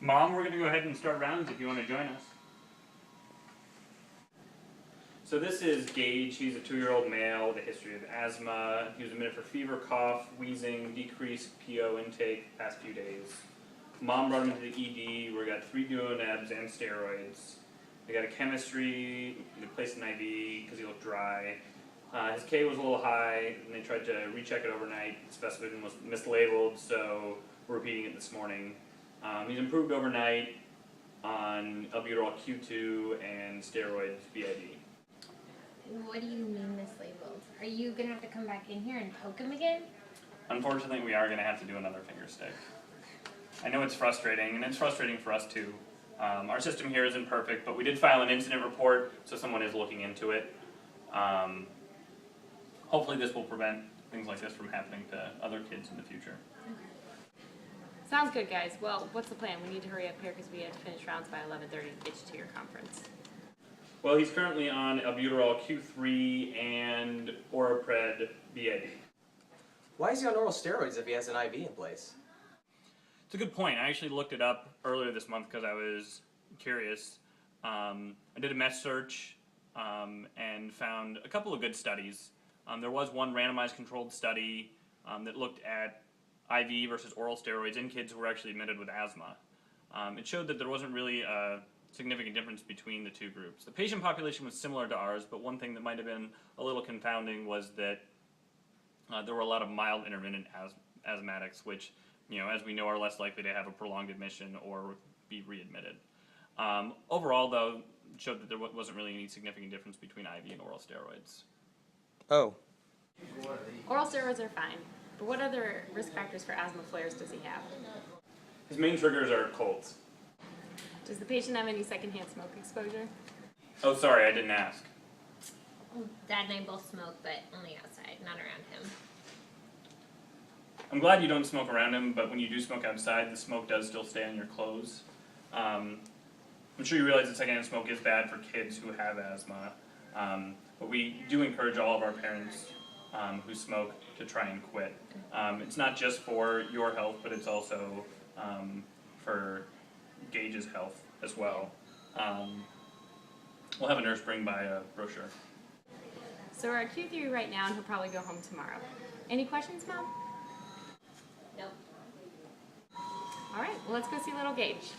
Mom, we're going to go ahead and start rounds if you want to join us. So this is Gage. He's a 2-year-old male with a history of asthma. He was admitted for fever, cough, wheezing, decreased PO intake past few days. Mom brought him into the ED. We got 3 duonebs and steroids. They got a chemistry. They placed an IV because he looked dry. His K was a little high, and they tried to recheck it overnight. The specimen was mislabeled, so we're repeating it this morning. He's improved overnight on albuterol Q2 and steroids BID. What do you mean mislabeled? Are you going to have to come back in here and poke him again? Unfortunately, we are going to have to do another finger stick. I know it's frustrating, and it's frustrating for us too. Our system here isn't perfect, but we did file an incident report, so someone is looking into it. Hopefully this will prevent things like this from happening to other kids in the future. Okay. Sounds good, guys. Well, what's the plan? We need to hurry up here because we have to finish rounds by 11:30 to get you to your conference. Well, he's currently on albuterol Q3 and Orapred BID. Why is he on oral steroids if he has an IV in place? It's a good point. I actually looked it up earlier this month because I was curious. I did a mesh search and found a couple of good studies. There was one randomized controlled study that looked at IV versus oral steroids in kids who were actually admitted with asthma. It showed that there wasn't really a significant difference between the two groups. The patient population was similar to ours, but one thing that might have been a little confounding was that there were a lot of mild intermittent asthmatics, which, you know, as we know, are less likely to have a prolonged admission or be readmitted. Overall, though, it showed that there wasn't really any significant difference between IV and oral steroids. Oh. Oral steroids are fine, but what other risk factors for asthma flares does he have? His main triggers are colds. Does the patient have any secondhand smoke exposure? Oh, sorry, I didn't ask. Dad and I both smoke, but only outside, not around him. I'm glad you don't smoke around him, but when you do smoke outside, the smoke does still stay on your clothes. I'm sure you realize that secondhand smoke is bad for kids who have asthma, but we do encourage all of our parents who smoke to try and quit. It's not just for your health, but it's also for Gage's health as well. We'll have a nurse bring by a brochure. So we're at Q3 right now, and he'll probably go home tomorrow. Any questions, Mom? Nope. All right, well, let's go see little Gage.